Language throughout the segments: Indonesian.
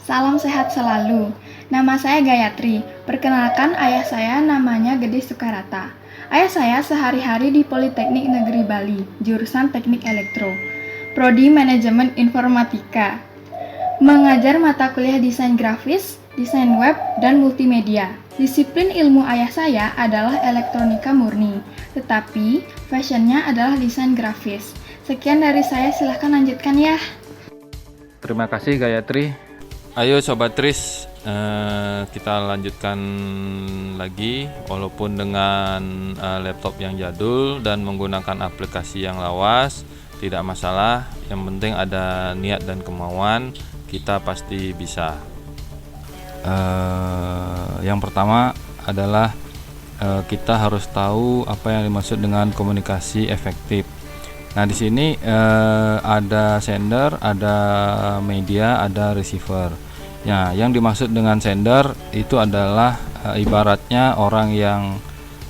Salam sehat selalu. Nama saya Gayatri. Perkenalkan, ayah saya namanya Gede Sukarata. Ayah saya sehari-hari di Politeknik Negeri Bali, jurusan Teknik Elektro, Prodi Manajemen Informatika. Mengajar mata kuliah desain grafis, desain web, dan multimedia. Disiplin ilmu ayah saya adalah elektronika murni, tetapi fashionnya adalah desain grafis. Sekian dari saya, silahkan lanjutkan ya. Terima kasih Gayatri. Ayo Sobat Tris, kita lanjutkan lagi walaupun dengan laptop yang jadul dan menggunakan aplikasi yang lawas, tidak masalah. Yang penting ada niat dan kemauan, kita pasti bisa. Yang pertama adalah kita harus tahu apa yang dimaksud dengan komunikasi efektif. Nah, di sini ada sender, ada media, ada receiver. Ya, yang dimaksud dengan sender itu adalah ibaratnya orang yang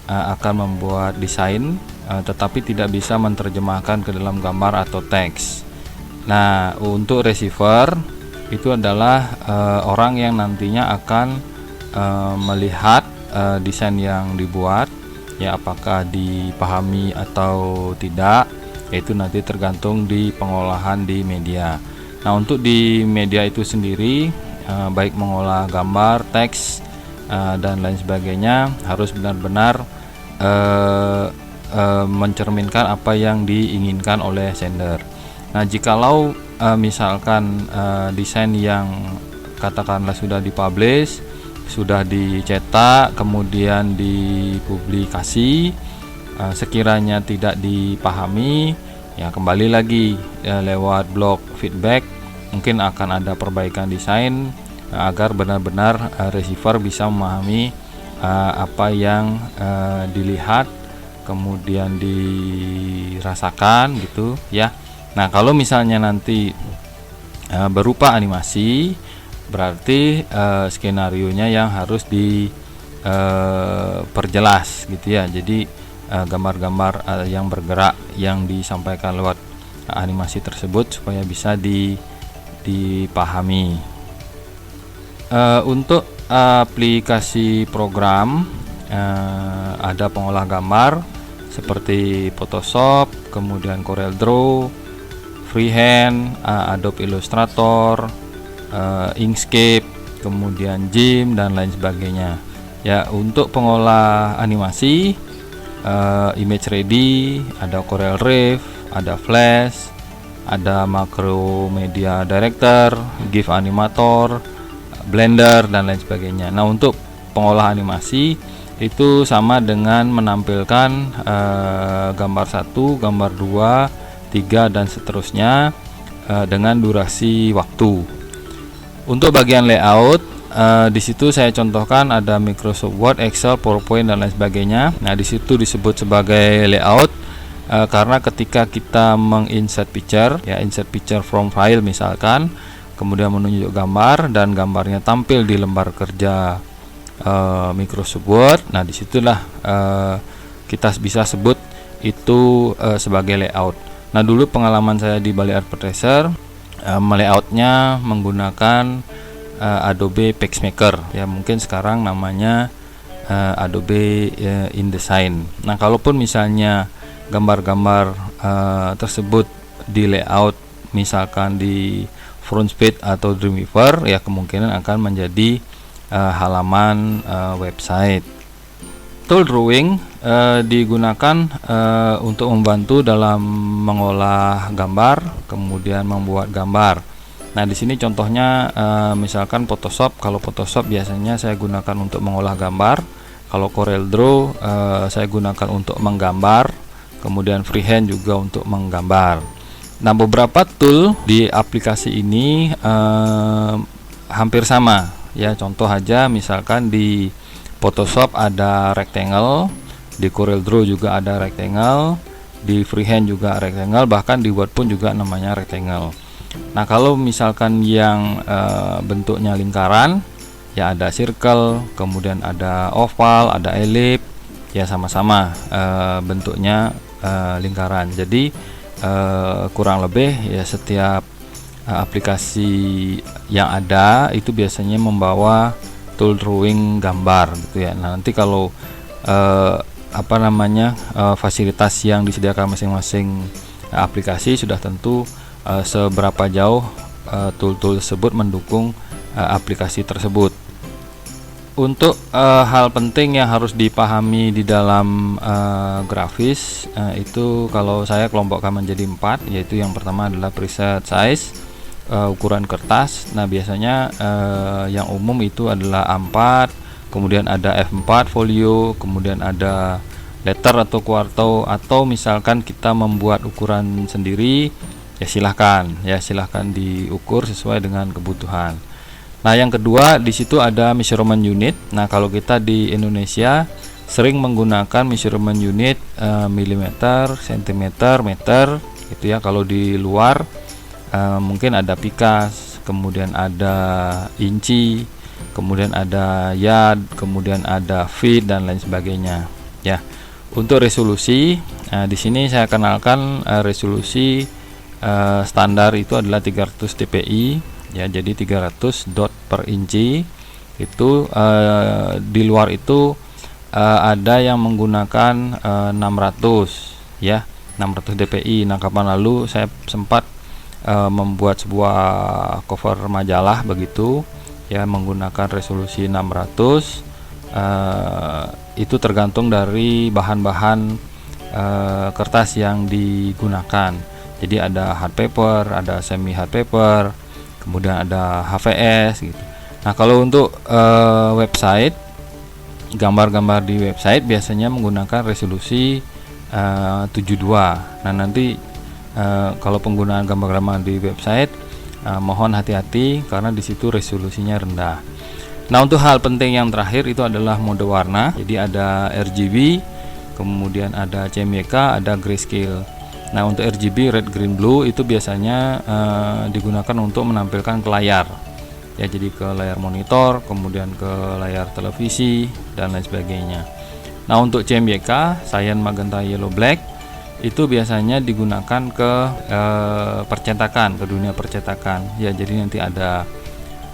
akan membuat desain, tetapi tidak bisa menerjemahkan ke dalam gambar atau teks. Nah, untuk receiver itu adalah orang yang nantinya akan melihat desain yang dibuat, ya apakah dipahami atau tidak. Itu nanti tergantung di pengolahan di media. Nah, untuk di media itu sendiri, baik mengolah gambar, teks, dan lain sebagainya, harus benar-benar mencerminkan apa yang diinginkan oleh sender. Nah, jikalau misalkan desain yang katakanlah sudah dipublish, sudah dicetak, kemudian dipublikasi, sekiranya tidak dipahami, ya kembali lagi lewat blog feedback, mungkin akan ada perbaikan desain agar benar-benar receiver bisa memahami apa yang dilihat kemudian dirasakan gitu ya. Nah, kalau misalnya nanti berupa animasi, berarti skenarionya yang harus diperjelas gitu ya. Jadi gambar-gambar yang bergerak yang disampaikan lewat animasi tersebut supaya bisa dipahami. Untuk aplikasi program, ada pengolah gambar seperti Photoshop, kemudian CorelDRAW, Freehand, Adobe Illustrator, Inkscape, kemudian GIMP dan lain sebagainya. Ya, untuk pengolah animasi, Image Ready, ada CorelRev, ada Flash, ada Macromedia Director, GIF Animator, Blender dan lain sebagainya. Nah, untuk pengolah animasi itu sama dengan menampilkan gambar 1, gambar 2, 3 dan seterusnya dengan durasi waktu. Untuk bagian layout, di situ saya contohkan ada Microsoft Word, Excel, PowerPoint dan lain sebagainya. Nah, di situ disebut sebagai layout karena ketika kita menginsert picture, ya insert picture from file misalkan, kemudian menunjuk gambar dan gambarnya tampil di lembar kerja Microsoft Word. Nah, disitulah kita bisa sebut itu sebagai layout. Nah, dulu pengalaman saya di Bali Advertiser, layoutnya menggunakan Adobe PageMaker, ya mungkin sekarang namanya Adobe InDesign. Nah, kalaupun misalnya gambar-gambar tersebut di layout misalkan di Frontpage atau Dreamweaver, ya kemungkinan akan menjadi halaman website. Tool drawing digunakan untuk membantu dalam mengolah gambar, kemudian membuat gambar. Nah, di sini contohnya misalkan Photoshop. Kalau Photoshop biasanya saya gunakan untuk mengolah gambar. Kalau CorelDRAW saya gunakan untuk menggambar. Kemudian Freehand juga untuk menggambar. Nah, beberapa tool di aplikasi ini hampir sama. Ya, contoh aja misalkan di Photoshop ada rectangle, di CorelDRAW juga ada rectangle, di Freehand juga rectangle, bahkan di Word pun juga namanya rectangle. Nah, kalau misalkan yang bentuknya lingkaran, ya ada circle, kemudian ada oval, ada ellipse, ya sama-sama bentuknya lingkaran. Jadi kurang lebih ya setiap aplikasi yang ada itu biasanya membawa tool drawing gambar gitu ya. Nah, nanti kalau fasilitas yang disediakan masing-masing aplikasi sudah tentu seberapa jauh tool-tool tersebut mendukung aplikasi tersebut. Untuk hal penting yang harus dipahami di dalam grafis itu kalau saya kelompokkan menjadi 4, yaitu yang pertama adalah preset size, ukuran kertas. Nah, biasanya yang umum itu adalah A4, kemudian ada F4 folio, kemudian ada letter atau quarto, atau misalkan kita membuat ukuran sendiri ya silahkan diukur sesuai dengan kebutuhan. Nah, yang kedua di situ ada measurement unit. Nah, kalau kita di Indonesia sering menggunakan measurement unit milimeter, sentimeter, meter gitu ya. Kalau di luar mungkin ada pikas, kemudian ada inci, kemudian ada yard, kemudian ada feet dan lain sebagainya ya. Untuk resolusi di sini saya kenalkan resolusi standar itu adalah 300 dpi ya, jadi 300 dot per inci. Itu di luar itu ada yang menggunakan 600 ya, 600 dpi. Nah, kapan lalu saya sempat membuat sebuah cover majalah begitu ya, menggunakan resolusi 600. Itu tergantung dari bahan-bahan kertas yang digunakan. Jadi ada hard paper, ada semi hard paper, kemudian ada HVS gitu. Nah, kalau untuk website, gambar-gambar di website biasanya menggunakan resolusi 72. Nah, nanti kalau penggunaan gambar-gambar di website mohon hati-hati karena di situ resolusinya rendah. Nah, untuk hal penting yang terakhir itu adalah mode warna. Jadi ada RGB, kemudian ada CMYK, ada grayscale. Nah, untuk RGB red, green, blue itu biasanya digunakan untuk menampilkan ke layar ya, jadi ke layar monitor, kemudian ke layar televisi dan lain sebagainya. Nah, untuk CMYK, cyan, magenta, yellow, black itu biasanya digunakan ke percetakan, ke dunia percetakan ya. Jadi nanti ada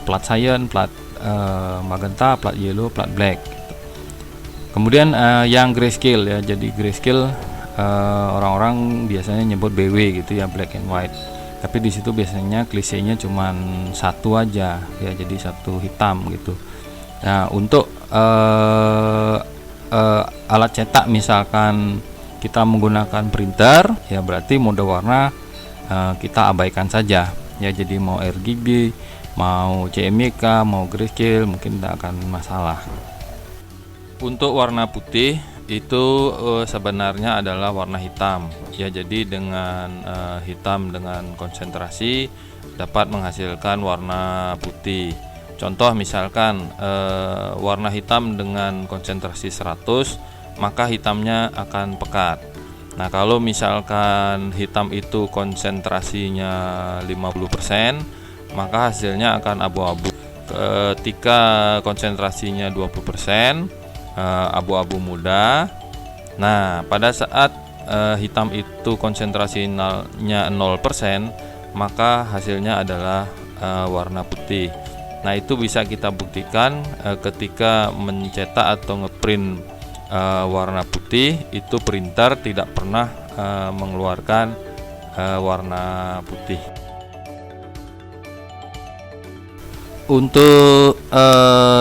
plat cyan, plat magenta, plat yellow, plat black gitu. Kemudian yang grayscale ya, jadi grayscale orang-orang biasanya nyebut BW gitu ya, black and white. Tapi di situ biasanya klisenya cuman satu aja ya, jadi satu hitam gitu. Nah, untuk alat cetak misalkan kita menggunakan printer ya, berarti mode warna kita abaikan saja ya. Jadi mau RGB, mau CMYK, mau grayscale mungkin tidak akan masalah. Untuk warna putih itu sebenarnya adalah warna hitam ya, jadi dengan hitam dengan konsentrasi dapat menghasilkan warna putih. Contoh misalkan warna hitam dengan konsentrasi 100, maka hitamnya akan pekat. Nah, kalau misalkan hitam itu konsentrasinya 50%, maka hasilnya akan abu-abu. Ketika konsentrasinya 20%, abu-abu muda. Nah, pada saat hitam itu konsentrasinya 0%, maka hasilnya adalah warna putih. Nah, itu bisa kita buktikan ketika mencetak atau ngeprint warna putih, itu printer tidak pernah mengeluarkan warna putih. Untuk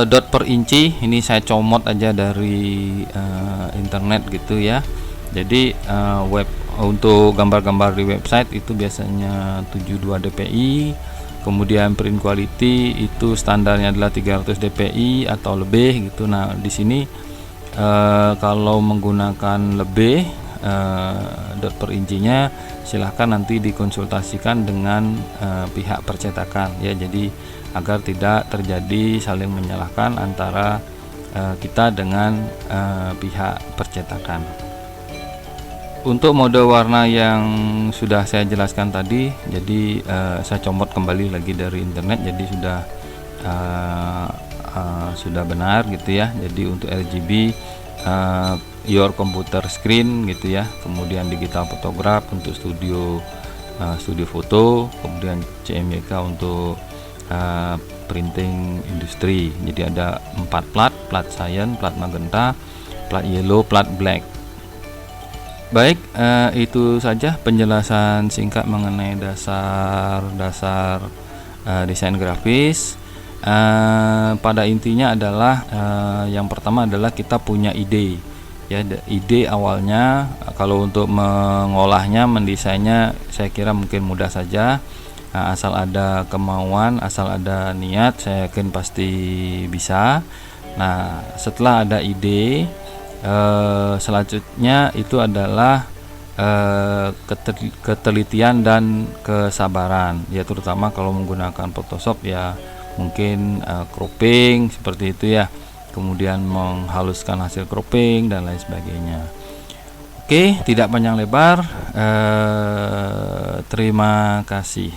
dot per inci ini saya comot aja dari internet gitu ya. Jadi untuk gambar-gambar di website itu biasanya 72 dpi. Kemudian print quality itu standarnya adalah 300 dpi atau lebih gitu. Nah, di sini kalau menggunakan lebih dot per incinya silahkan nanti dikonsultasikan dengan pihak percetakan ya. Jadi agar tidak terjadi saling menyalahkan antara kita dengan pihak percetakan. Untuk mode warna yang sudah saya jelaskan tadi, jadi saya comot kembali lagi dari internet, jadi sudah benar gitu ya. Jadi untuk RGB your computer screen gitu ya, kemudian digital photograph untuk studio studio foto, kemudian CMYK untuk printing industri. Jadi ada 4 plat cyan, plat magenta, plat yellow, plat black. Baik, itu saja penjelasan singkat mengenai dasar desain grafis. Pada intinya adalah yang pertama adalah kita punya ide, ya, ide awalnya. Kalau untuk mengolahnya, mendesainnya, saya kira mungkin mudah saja. Asal ada kemauan, asal ada niat, saya yakin pasti bisa. Nah, setelah ada ide, selanjutnya itu adalah ketelitian dan kesabaran, ya, terutama kalau menggunakan Photoshop, ya mungkin cropping seperti itu ya, kemudian menghaluskan hasil cropping dan lain sebagainya. Oke, tidak panjang lebar, terima kasih.